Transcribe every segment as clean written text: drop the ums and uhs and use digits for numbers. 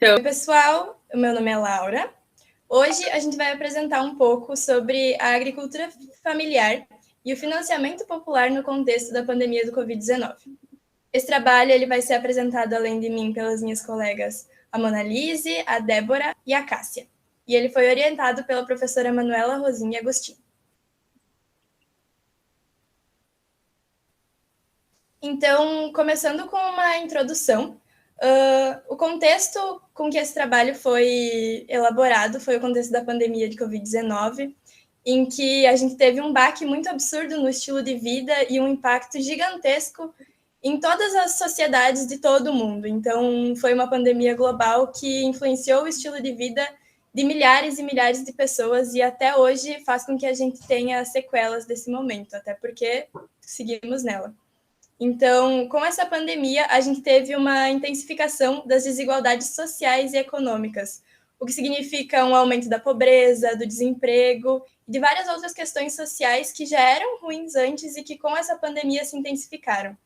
Oi, pessoal, o meu nome é Laura. Hoje a gente vai apresentar um pouco sobre a agricultura familiar e o financiamento popular no contexto da pandemia do Covid-19. Esse trabalho ele vai ser apresentado, além de mim, pelas minhas colegas a Monalise, a Débora e a Cássia. E ele foi orientado pela professora Manuela Rosinha Agostinho. Então, começando com uma introdução, o contexto com que esse trabalho foi elaborado foi o contexto da pandemia de Covid-19, em que a gente teve um baque muito absurdo no estilo de vida e um impacto gigantesco em todas as sociedades de todo o mundo. Então, foi uma pandemia global que influenciou o estilo de vida de milhares e milhares de pessoas e até hoje faz com que a gente tenha sequelas desse momento, até porque seguimos nela. Então, com essa pandemia, a gente teve uma intensificação das desigualdades sociais e econômicas, o que significa um aumento da pobreza, do desemprego e de várias outras questões sociais que já eram ruins antes e que com essa pandemia se intensificaram.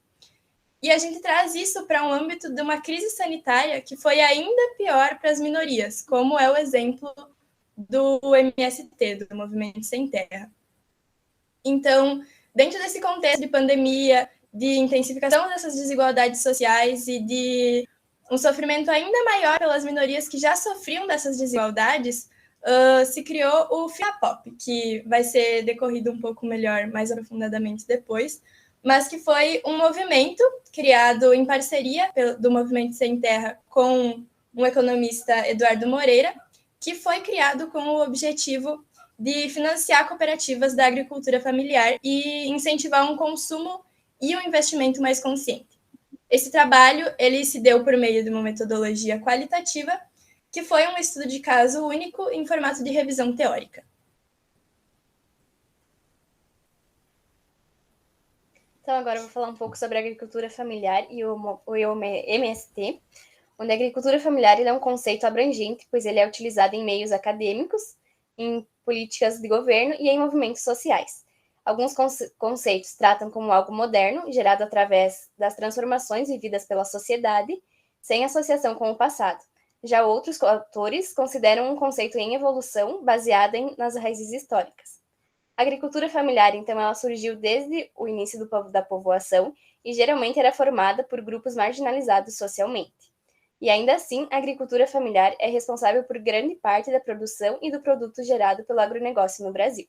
E a gente traz isso para um âmbito de uma crise sanitária que foi ainda pior para as minorias, como é o exemplo do MST, do Movimento Sem Terra. Então, dentro desse contexto de pandemia, de intensificação dessas desigualdades sociais e de um sofrimento ainda maior pelas minorias que já sofriam dessas desigualdades, se criou o FINAPOP, que vai ser decorrido um pouco melhor, mais aprofundadamente depois, mas que foi um movimento criado em parceria do Movimento Sem Terra com um economista, Eduardo Moreira, que foi criado com o objetivo de financiar cooperativas da agricultura familiar e incentivar um consumo e um investimento mais consciente. Esse trabalho ele se deu por meio de uma metodologia qualitativa, que foi um estudo de caso único em formato de revisão teórica. Então, agora eu vou falar um pouco sobre a agricultura familiar e o MST, onde a agricultura familiar é um conceito abrangente, pois ele é utilizado em meios acadêmicos, em políticas de governo e em movimentos sociais. Alguns conceitos tratam como algo moderno, gerado através das transformações vividas pela sociedade, sem associação com o passado. Já outros autores consideram um conceito em evolução, baseado nas raízes históricas. A agricultura familiar, então, ela surgiu desde o início da povoação e geralmente era formada por grupos marginalizados socialmente. E ainda assim, a agricultura familiar é responsável por grande parte da produção e do produto gerado pelo agronegócio no Brasil.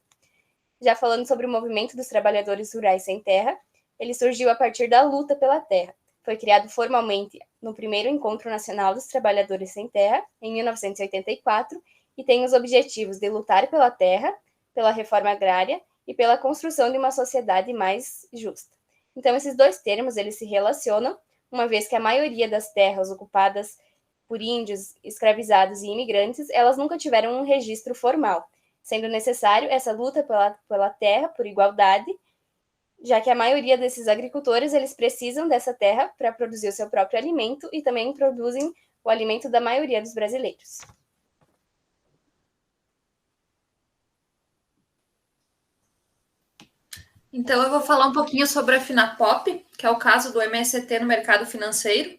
Já falando sobre o movimento dos trabalhadores rurais sem terra, ele surgiu a partir da luta pela terra. Foi criado formalmente no primeiro Encontro Nacional dos Trabalhadores Sem Terra, em 1984, e tem os objetivos de lutar pela terra, pela reforma agrária e pela construção de uma sociedade mais justa. Então, esses dois termos eles se relacionam, uma vez que a maioria das terras ocupadas por índios, escravizados e imigrantes, elas nunca tiveram um registro formal, sendo necessário essa luta pela terra, por igualdade, já que a maioria desses agricultores eles precisam dessa terra para produzir o seu próprio alimento e também produzem o alimento da maioria dos brasileiros. Então, eu vou falar um pouquinho sobre a Finapop, que é o caso do MST no mercado financeiro.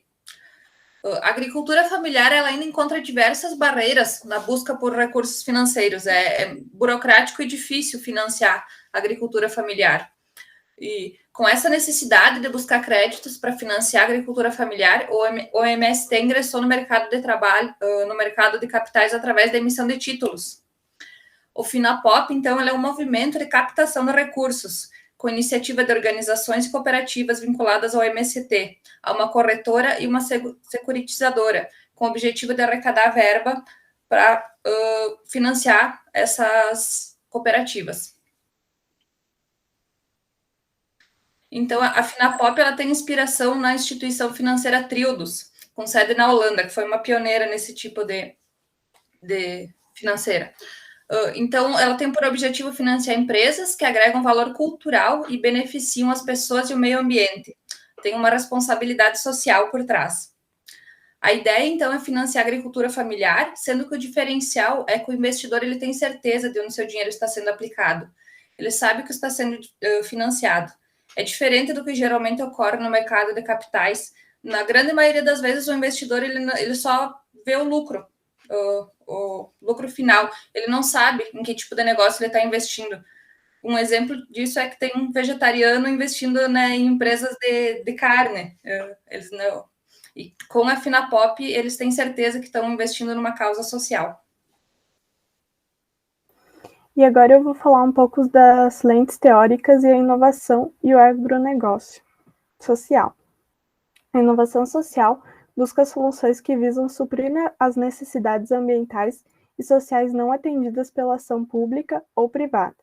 A agricultura familiar ela ainda encontra diversas barreiras na busca por recursos financeiros. É burocrático e difícil financiar a agricultura familiar. E com essa necessidade de buscar créditos para financiar a agricultura familiar, o MST ingressou no mercado de trabalho, no mercado de capitais através da emissão de títulos. O Finapop, então, é um movimento de captação de recursos, com iniciativa de organizações e cooperativas vinculadas ao MST, a uma corretora e uma securitizadora, com o objetivo de arrecadar verba para financiar essas cooperativas. Então, a Finapop ela tem inspiração na instituição financeira Triodos, com sede na Holanda, que foi uma pioneira nesse tipo de financeira. Então, ela tem por objetivo financiar empresas que agregam valor cultural e beneficiam as pessoas e o meio ambiente. Tem uma responsabilidade social por trás. A ideia, então, é financiar a agricultura familiar, sendo que o diferencial é que o investidor ele tem certeza de onde seu dinheiro está sendo aplicado. Ele sabe que está sendo financiado. É diferente do que geralmente ocorre no mercado de capitais. Na grande maioria das vezes, o investidor ele só vê o lucro final. Ele não sabe em que tipo de negócio ele está investindo. Um exemplo disso é que tem um vegetariano investindo, né, em empresas de carne. Eles não, e com a Finapop, eles têm certeza que estão investindo numa causa social. E agora eu vou falar um pouco das lentes teóricas e a inovação e o agronegócio social. A inovação social busca soluções que visam suprir as necessidades ambientais e sociais não atendidas pela ação pública ou privada.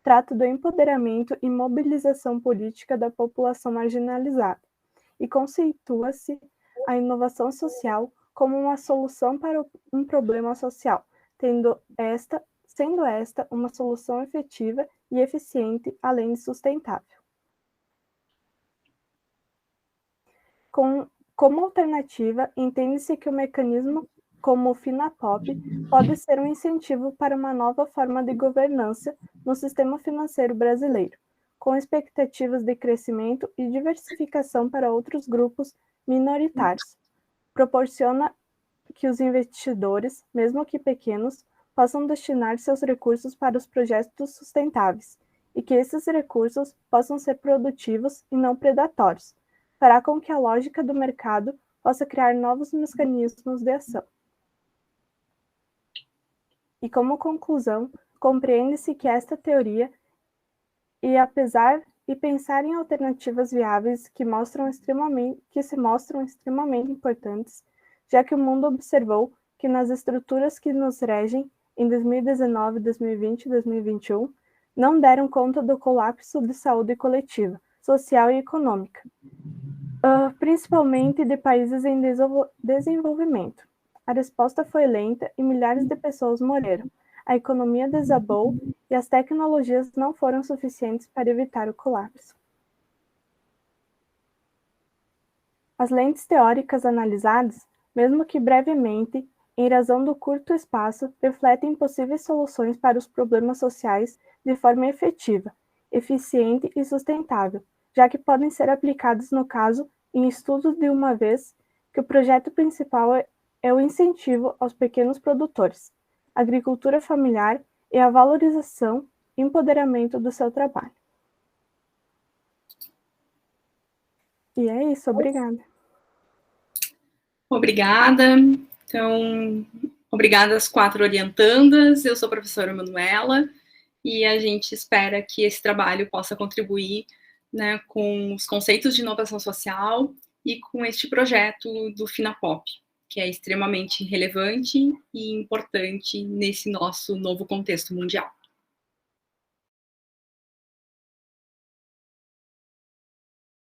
Trata do empoderamento e mobilização política da população marginalizada e conceitua-se a inovação social como uma solução para um problema social, sendo esta uma solução efetiva e eficiente, além de sustentável. Como alternativa, entende-se que o mecanismo como o Finapop pode ser um incentivo para uma nova forma de governança no sistema financeiro brasileiro, com expectativas de crescimento e diversificação para outros grupos minoritários. Proporciona que os investidores, mesmo que pequenos, possam destinar seus recursos para os projetos sustentáveis e que esses recursos possam ser produtivos e não predatórios, fará com que a lógica do mercado possa criar novos mecanismos de ação. E como conclusão, compreende-se que esta teoria, e pensar em alternativas viáveis que se mostram extremamente importantes, já que o mundo observou que nas estruturas que nos regem em 2019, 2020 e 2021, não deram conta do colapso de saúde coletiva, social e econômica, principalmente de países em desenvolvimento. A resposta foi lenta e milhares de pessoas morreram. A economia desabou e as tecnologias não foram suficientes para evitar o colapso. As lentes teóricas analisadas, mesmo que brevemente, em razão do curto espaço, refletem possíveis soluções para os problemas sociais de forma efetiva, eficiente e sustentável, já que podem ser aplicados no caso em estudos de uma vez que o projeto principal é o incentivo aos pequenos produtores, agricultura familiar e a valorização e empoderamento do seu trabalho. E é isso, obrigada. Obrigada. Então, obrigada às 4 orientandas. Eu sou a professora Manuela e a gente espera que esse trabalho possa contribuir, né, com os conceitos de inovação social e com este projeto do Finapop, que é extremamente relevante e importante nesse nosso novo contexto mundial.